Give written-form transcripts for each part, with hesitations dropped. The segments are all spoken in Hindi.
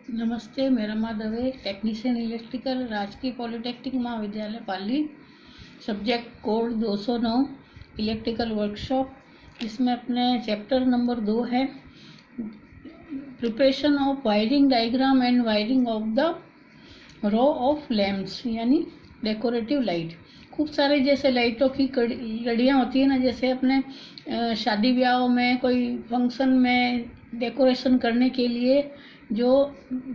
नमस्ते, मेरा नाम दवे, टेक्नीशियन इलेक्ट्रिकल, राजकीय पॉलिटेक्निक महाविद्यालय Pali. Subject code 209 electrical workshop. इसमें अपने चैप्टर नंबर 2 है preparation of wiring diagram and wiring of the row of lamps, यानी डेकोरेटिव लाइट। खूब सारे जैसे लाइटों की लड़ियाँ होती है ना, जैसे अपने शादी ब्याहों में, कोई फंक्शन में डेकोरेशन करने के लिए जो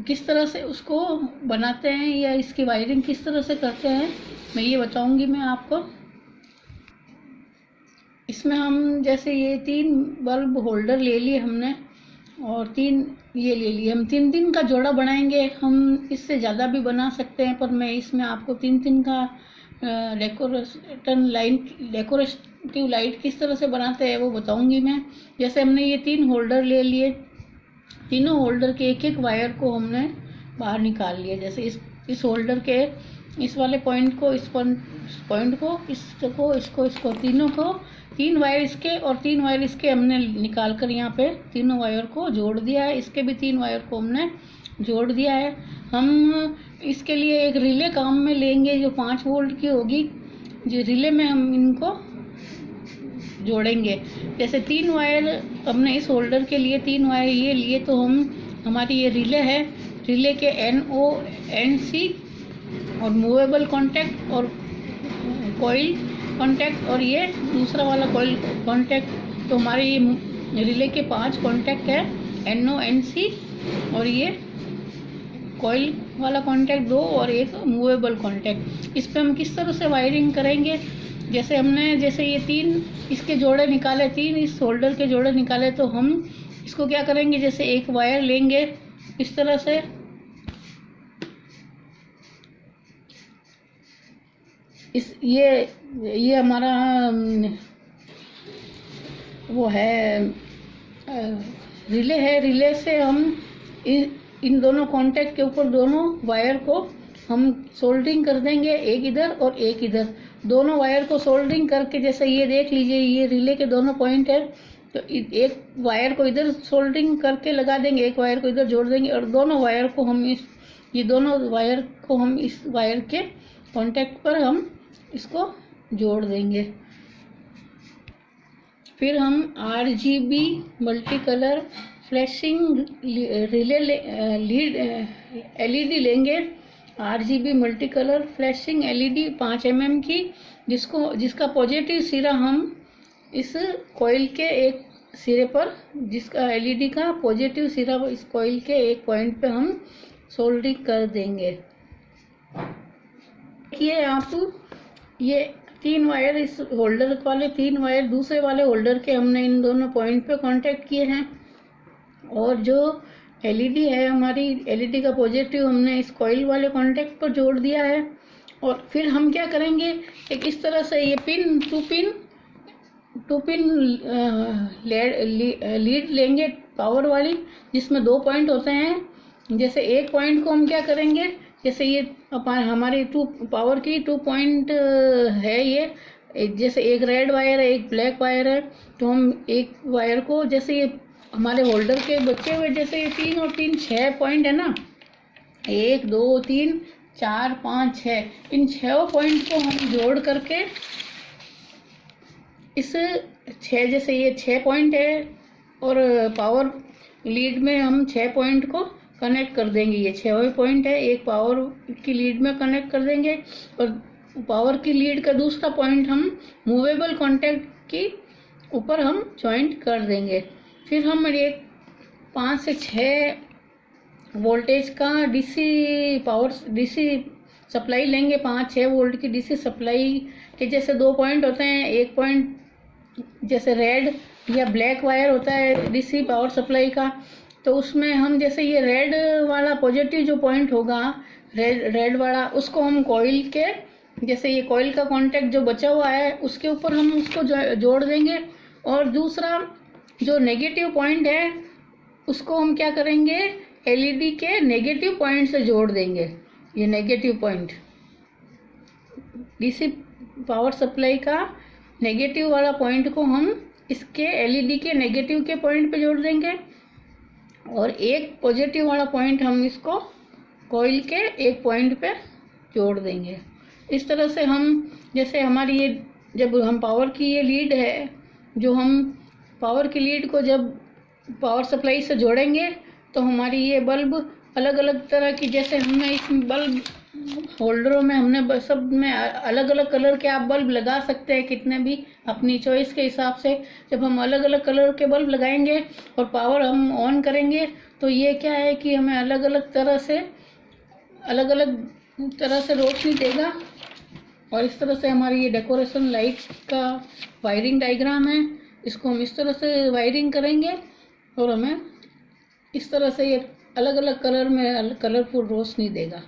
किस तरह से उसको बनाते हैं या इसकी वायरिंग किस तरह से करते हैं, मैं ये बताऊंगी मैं आपको। इसमें हम जैसे ये 3 बल्ब होल्डर ले लिए हमने और 3 ये ले लिए। हम 3 का जोड़ा बनाएंगे। हम इससे ज़्यादा भी बना सकते हैं, पर मैं इसमें आपको 3 का डेकोरेटिव लाइट किस तरह से बनाते हैं वो बताऊंगी मैं। जैसे हमने ये 3 होल्डर ले लिए, तीनों होल्डर के एक वायर को हमने बाहर निकाल लिया। जैसे इस होल्डर के इस वाले पॉइंट को, इस पॉइंट को, इसको तीनों को 3 वायर इसके और 3 वायर इसके हमने निकाल कर यहाँ पे तीनों वायर को जोड़ दिया है। इसके भी 3 वायर को हमने जोड़ दिया है। हम इसके लिए एक रिले काम में लेंगे जो 5 वोल्ट की होगी। जो रिले में हम इनको जोड़ेंगे। जैसे 3 वायर हमने इस होल्डर के लिए 3 वायर ये लिए, तो हमारी ये रिले है। रिले के NO NC और मूवेबल कॉन्टैक्ट और कॉइल कॉन्टैक्ट और ये दूसरा वाला कॉइल कॉन्टैक्ट। तो हमारे ये रिले के 5 कॉन्टैक्ट है, NO NC और ये कॉइल वाला कॉन्टैक्ट 2 और एक मूवेबल कॉन्टैक्ट। इस पे हम किस तरह से वायरिंग करेंगे। जैसे ये 3 इसके जोड़े निकाले, 3 इस होल्डर के जोड़े निकाले, तो हम इसको क्या करेंगे, जैसे एक वायर लेंगे इस तरह से, ये हमारा वो है रिले है। रिले से हम इन दोनों कॉन्टैक्ट के ऊपर दोनों वायर को हम सोल्डरिंग कर देंगे, एक इधर और एक इधर। दोनों वायर को सोल्डरिंग करके, जैसे ये देख लीजिए, ये रिले के दोनों पॉइंट है, तो एक वायर को इधर सोल्डरिंग करके लगा देंगे, एक वायर को इधर जोड़ देंगे और दोनों वायर को हम इस वायर के कॉन्टैक्ट पर हम इसको जोड़ देंगे। फिर हम RGB multi colour flashing relay LED लेंगे। RGB multi colour flashing LED 5 mm की, जिसका पॉजिटिव सिरा हम इस कॉइल के एक सिरे पर, जिसका LED का पॉजिटिव सिरा इस कॉइल के एक पॉइंट पे हम सोल्डरिंग कर देंगे। देखिए आप, ये 3 वायर, इस होल्डर वाले 3 वायर दूसरे वाले होल्डर के हमने इन दोनों पॉइंट पे कांटेक्ट किए हैं और जो LED है हमारी, LED का पॉजिटिव हमने इस कॉइल वाले कांटेक्ट पर जोड़ दिया है। और फिर हम क्या करेंगे, एक इस तरह से ये टू पिन लीड लेंगे पावर वाली, जिसमें 2 पॉइंट होते हैं। जैसे एक पॉइंट को हम क्या करेंगे, जैसे ये हमारी पावर की 2 पॉइंट है ये, जैसे एक रेड वायर है, एक ब्लैक वायर है, तो हम एक वायर को, जैसे ये हमारे होल्डर के बचे हुए, जैसे ये 3 और 3 6 पॉइंट है ना, 1 2 3 4 5 6, इन 6 पॉइंट को हम जोड़ करके इस 6, जैसे ये 6 पॉइंट है और पावर लीड में हम 6 पॉइंट को कनेक्ट कर देंगे। ये 6 पॉइंट है, एक पावर की लीड में कनेक्ट कर देंगे और पावर की लीड का दूसरा पॉइंट हम मूवेबल कॉन्टैक्ट की ऊपर हम जॉइंट कर देंगे। फिर हम एक 5 से 6 वोल्टेज का DC सप्लाई लेंगे। 5-6 वोल्ट की DC सप्लाई के जैसे 2 पॉइंट होते हैं। एक पॉइंट जैसे रेड या ब्लैक वायर होता है DC पावर सप्लाई का, तो उसमें हम, जैसे ये रेड वाला पॉजिटिव जो पॉइंट होगा, रेड वाला, उसको हम कॉइल के, जैसे ये कॉइल का कांटेक्ट जो बचा हुआ है उसके ऊपर हम उसको जोड़ देंगे। और दूसरा जो नेगेटिव पॉइंट है उसको हम क्या करेंगे, LED के नेगेटिव पॉइंट से जोड़ देंगे। ये negative point DC power supply का नेगेटिव वाला पॉइंट को हम इसके LED के नेगेटिव के पॉइंट पे जोड़ देंगे और एक पॉजिटिव वाला पॉइंट हम इसको कॉइल के एक पॉइंट पे जोड़ देंगे। इस तरह से हम, जैसे हमारी ये जब हम पावर की ये लीड है, जो हम पावर की लीड को जब पावर सप्लाई से जोड़ेंगे तो हमारी ये बल्ब अलग अलग तरह की, जैसे हमने इस बल्ब होल्डरों में हमने सब में अलग अलग कलर के आप बल्ब लगा सकते हैं, कितने भी अपनी चॉइस के हिसाब से। जब हम अलग अलग कलर के बल्ब लगाएंगे और पावर हम ऑन करेंगे तो ये क्या है कि हमें अलग अलग तरह से रोशनी देगा। और इस तरह से हमारी ये डेकोरेशन लाइट का वायरिंग डायग्राम है। इसको हम इस तरह से वायरिंग करेंगे और हमें इस तरह से ये अलग अलग कलर में कलरफुल रोशनी देगा।